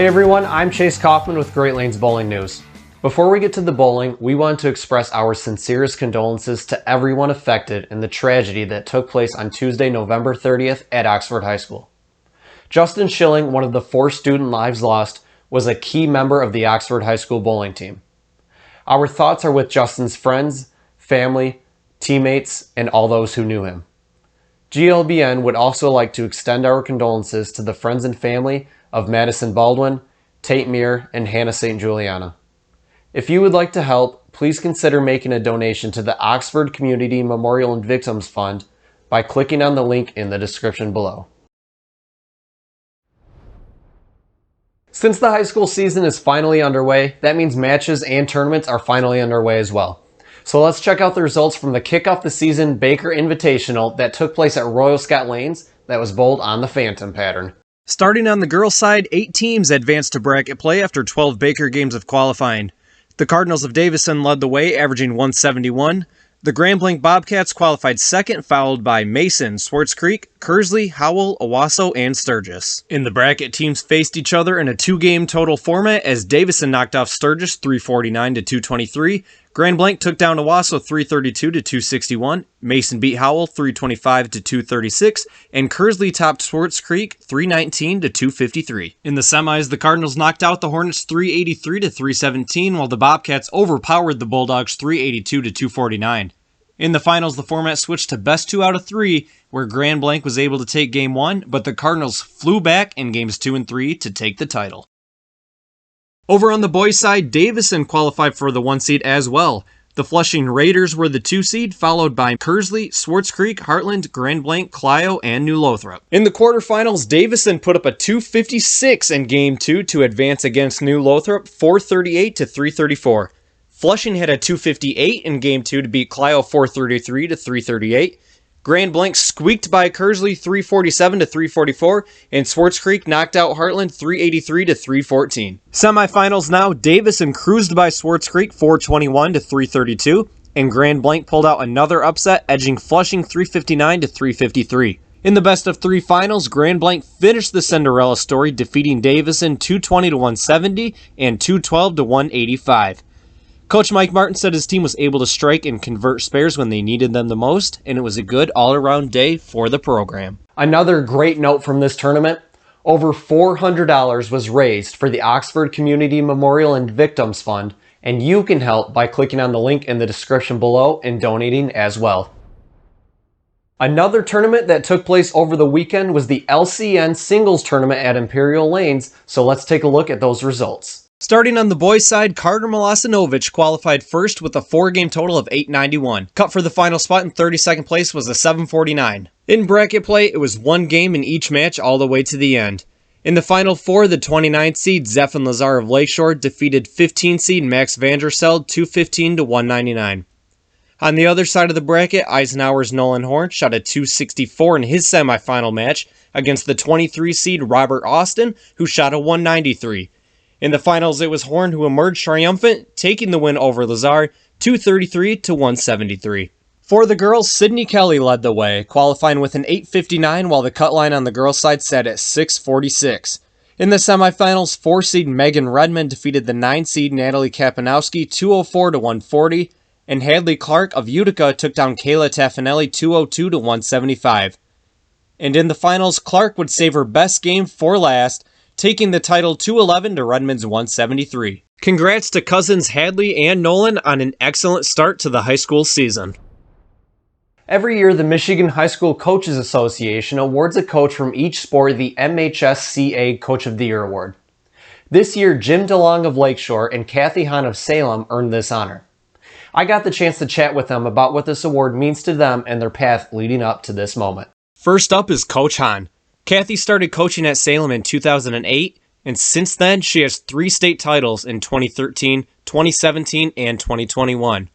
Hey everyone, I'm Chase Kaufman with Great Lanes Bowling News. Before we get to the bowling, we want to express our sincerest condolences to everyone affected in the tragedy that took place on Tuesday, November 30th at Oxford High School. Justin Schilling, one of the 4 student lives lost, was a key member of the Oxford High School bowling team. Our thoughts are with Justin's friends, family, teammates, and all those who knew him. GLBN would also like to extend our condolences to the friends and family of Madison Baldwin, Tate Meir, and Hannah St. Juliana. If you would like to help, please consider making a donation to the Oxford Community Memorial and Victims Fund by clicking on the link in the description below. Since the high school season is finally underway, that means matches and tournaments are finally underway as well. So let's check out the results from the Kickoff the Season Baker Invitational that took place at Royal Scot Lanes that was bowled on the Phantom pattern. Starting on the girls' side, 8 teams advanced to bracket play after 12 Baker games of qualifying. The Cardinals of Davison led the way, averaging 171. The Grand Blanc Bobcats qualified second, followed by Mason, Swartz Creek, Kearsley, Howell, Owasso, and Sturgis. In the bracket, teams faced each other in a 2-game total format as Davison knocked off Sturgis 349 to 223. Grand Blanc took down Owasso 332 to 261. Mason beat Howell 325 to 236, and Kearsley topped Swartz Creek 319 to 253. In the semis, the Cardinals knocked out the Hornets 383 to 317, while the Bobcats overpowered the Bulldogs 382 to 249. In the finals, the format switched to best 2 out of 3, where Grand Blanc was able to take Game 1, but the Cardinals flew back in Games 2 and 3 to take the title. Over on the boys' side, Davison qualified for the 1 seed as well. The Flushing Raiders were the 2 seed, followed by Kearsley, Swartz Creek, Heartland, Grand Blanc, Clio, and New Lothrop. In the quarterfinals, Davison put up a 256 in Game 2 to advance against New Lothrop, 438 to 334. Flushing had a 258 in Game 2 to beat Clio 433 to 338. Grand Blanc squeaked by Kearsley 347 to 344, and Swartz Creek knocked out Heartland 383 to 314. Semifinals now, Davison cruised by Swartz Creek 421 to 332, and Grand Blanc pulled out another upset, edging Flushing 359 to 353. In the best of 3 finals, Grand Blanc finished the Cinderella story, defeating Davison 220 to 170 and 212 to 185. Coach Mike Martin said his team was able to strike and convert spares when they needed them the most, and it was a good all-around day for the program. Another great note from this tournament, over $400 was raised for the Oxford Community Memorial and Victims Fund, and you can help by clicking on the link in the description below and donating as well. Another tournament that took place over the weekend was the LCN Singles Tournament at Imperial Lanes, so let's take a look at those results. Starting on the boys' side, Carter Milosenovich qualified first with a 4-game total of 891. Cut for the final spot in 32nd place was a 749. In bracket play, it was 1 game in each match all the way to the end. In the final 4, the 29th seed Zephan Lazar of Lakeshore defeated 15 seed Max Vanderseld 215 to 199. On the other side of the bracket, Eisenhower's Nolan Horn shot a 264 in his semifinal match against the 23 seed Robert Austin, who shot a 193. In the finals, it was Horn who emerged triumphant, taking the win over Lazar, 233 to 173. For the girls, Sydney Kelly led the way, qualifying with an 859, while the cut line on the girls' side sat at 646. In the semifinals, 4-seed Megan Redmond defeated the 9-seed Natalie Kapanowski 204 to 140, and Hadley Clark of Utica took down Kayla Taffanelli 202 to 175. And in the finals, Clark would save her best game for last, taking the title 211 to Redmond's 173. Congrats to cousins Hadley and Nolan on an excellent start to the high school season. Every year, the Michigan High School Coaches Association awards a coach from each sport the MHSCA Coach of the Year award. This year, Jim Delong of Lakeshore and Kathie Hahn of Salem earned this honor. I got the chance to chat with them about what this award means to them and their path leading up to this moment. First up is Coach Hahn. Kathie started coaching at Salem in 2008, and since then she has 3 state titles in 2013, 2017, and 2021.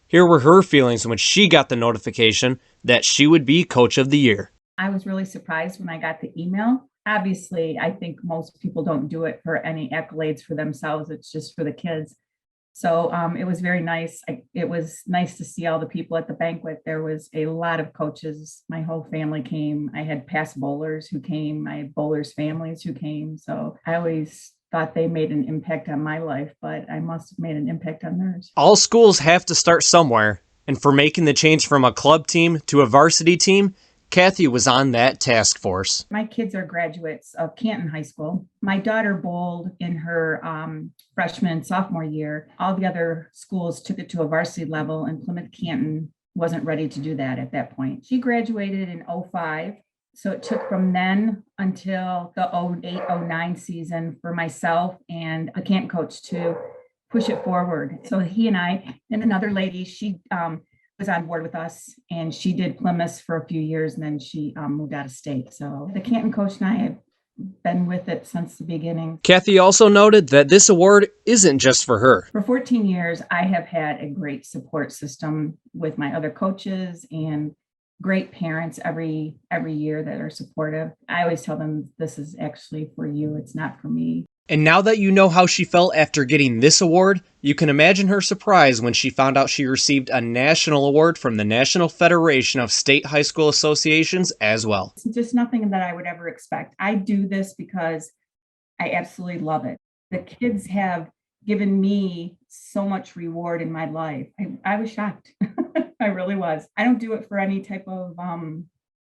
Here were her feelings when she got the notification that she would be Coach of the Year. I was really surprised when I got the email. Obviously, I think most people don't do it for any accolades for themselves. It's just for the kids. So it was very nice. It was nice to see all the people at the banquet. There was a lot of coaches. My whole family came. I had past bowlers who came. I had bowlers' families who came. So I always thought they made an impact on my life, but I must have made an impact on theirs. All schools have to start somewhere, and for making the change from a club team to a varsity team, Kathie was on that task force. My kids are graduates of Canton High School. My daughter bowled in her freshman and sophomore year. All the other schools took it to a varsity level, and Plymouth Canton wasn't ready to do that at that point. She graduated in 05. So it took from then until the 08-09 season for myself and the Canton coach to push it forward. So he and I and another lady, she was on board with us, and she did Plymouth for a few years, and then she moved out of state. So the Canton coach and I have been with it since the beginning. Kathie also noted that this award isn't just for her. For 14 years, I have had a great support system with my other coaches and great parents every year that are supportive. I always tell them, this is actually for you. It's not for me. And now that you know how she felt after getting this award, you can imagine her surprise when she found out she received a national award from the National Federation of State High School Associations as well. It's just nothing that I would ever expect. I do this because I absolutely love it. The kids have given me so much reward in my life. I was shocked. I really was. I don't do it for any type of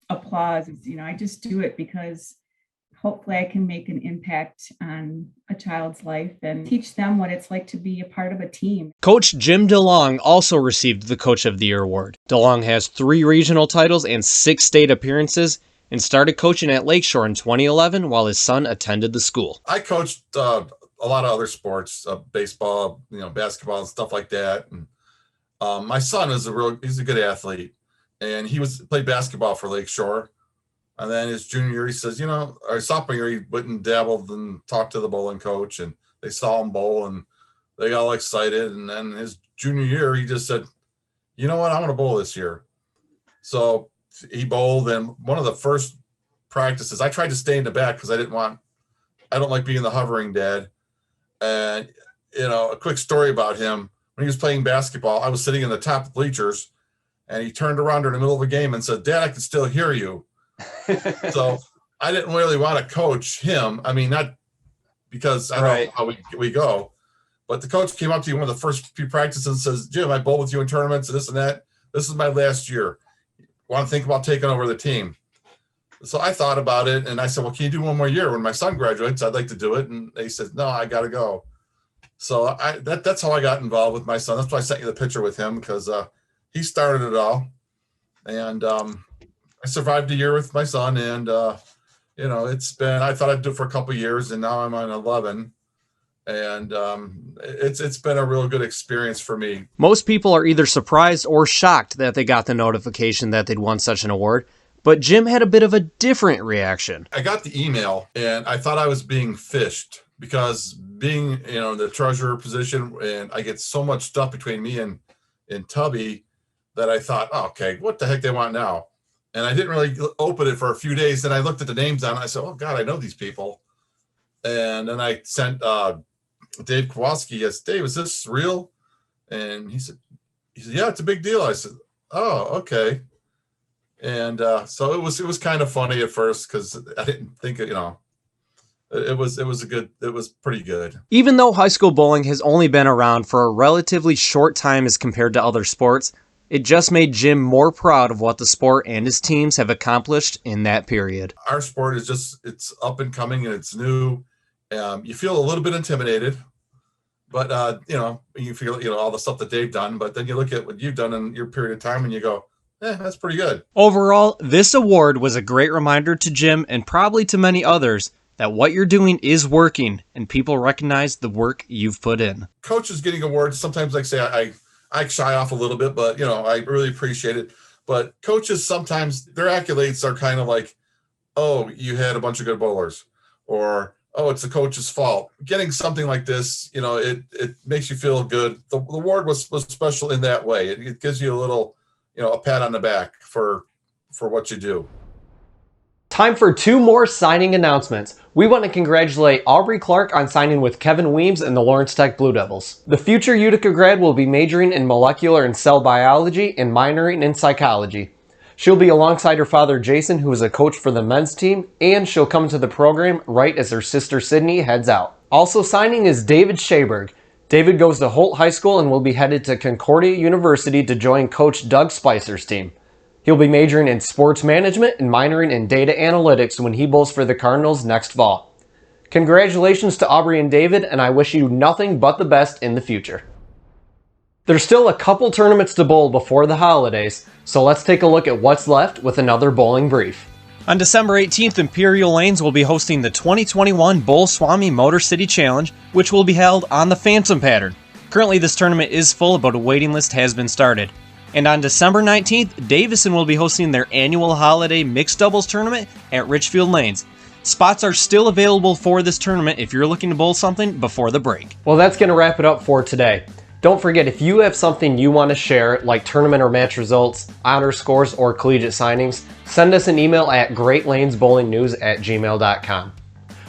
applause. I just do it because hopefully I can make an impact on a child's life and teach them what it's like to be a part of a team. Coach Jim Delong also received the Coach of the Year award. Delong has 3 regional titles and 6 state appearances and started coaching at Lakeshore in 2011 while his son attended the school. I coached a lot of other sports, baseball, basketball and stuff like that. And my son is he's a good athlete, and he played basketball for Lakeshore. And then his junior year, he says, or sophomore year, he went and dabbled and talked to the bowling coach, and they saw him bowl and they got all excited. And then his junior year, he just said, you know what, I'm going to bowl this year. So he bowled, and one of the first practices, I tried to stay in the back because I don't like being the hovering dad. And, a quick story about him, when he was playing basketball, I was sitting in the top bleachers, and he turned around in the middle of the game and said, Dad, I can still hear you. So I didn't really want to coach him. I mean, not because I don't know how we go, but the coach came up to you one of the first few practices and says, Jim, I bowl with you in tournaments and this and that. This is my last year. Want to think about taking over the team? So I thought about it, and I said, well, can you do one more year? When my son graduates, I'd like to do it. And they said, no, I got to go. So that's how I got involved with my son. That's why I sent you the picture with him, because he started it all. And I survived a year with my son, and I thought I'd do it for a couple of years, and now I'm on 11, and it's been a real good experience for me. Most people are either surprised or shocked that they got the notification that they'd won such an award, but Jim had a bit of a different reaction. I got the email, and I thought I was being fished, because being the treasurer position, and I get so much stuff between me and Tubby that I thought, oh, okay, what the heck they want now? And I didn't really open it for a few days. Then I looked at the names on it. I said, oh, God, I know these people. And then I sent Dave Kowalski, yes, Dave, is this real? And he said, yeah, it's a big deal. I said, oh, okay. And so it was kind of funny at first, because I didn't think it was pretty good. Even though high school bowling has only been around for a relatively short time as compared to other sports, it just made Jim more proud of what the sport and his teams have accomplished in that period. Our sport is it's up and coming, and it's new. You feel a little bit intimidated, but you feel all the stuff that they've done, but then you look at what you've done in your period of time and you go, that's pretty good. Overall, this award was a great reminder to Jim, and probably to many others, that what you're doing is working and people recognize the work you've put in. Coaches getting awards, sometimes like say I shy off a little bit, but I really appreciate it. But coaches, sometimes their accolades are kind of like, oh, you had a bunch of good bowlers, or oh, it's the coach's fault. Getting something like this, it makes you feel good. The award was special in that way. It gives you a little, a pat on the back for what you do. Time for 2 more signing announcements. We want to congratulate Aubrey Clark on signing with Kevin Weems and the Lawrence Tech Blue Devils. The future Utica grad will be majoring in molecular and cell biology and minoring in psychology. She'll be alongside her father Jason, who is a coach for the men's team, and she'll come to the program right as her sister Sydney heads out. Also signing is David Shaberg. David goes to Holt High School and will be headed to Concordia University to join Coach Doug Spicer's team. He'll be majoring in sports management and minoring in data analytics when he bowls for the Cardinals next fall. Congratulations to Aubrey and David, and I wish you nothing but the best in the future. There's still a couple tournaments to bowl before the holidays, so let's take a look at what's left with another bowling brief. On December 18th, Imperial Lanes will be hosting the 2021 Bowl Swami Motor City Challenge, which will be held on the Phantom pattern. Currently, this tournament is full, but a waiting list has been started. And on December 19th, Davison will be hosting their annual holiday mixed doubles tournament at Richfield Lanes. Spots are still available for this tournament if you're looking to bowl something before the break. Well, that's going to wrap it up for today. Don't forget, if you have something you want to share, like tournament or match results, honor scores, or collegiate signings, send us an email at greatlanesbowlingnews@gmail.com.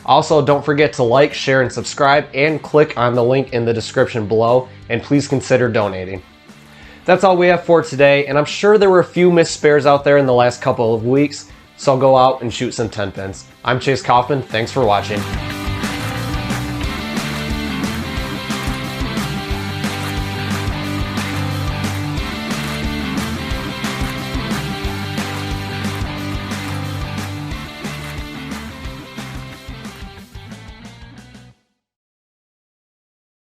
Also, don't forget to like, share, and subscribe, and click on the link in the description below, and please consider donating. That's all we have for today, and I'm sure there were a few missed spares out there in the last couple of weeks, so go out and shoot some 10 pins. I'm Chase Kaufman, thanks for watching.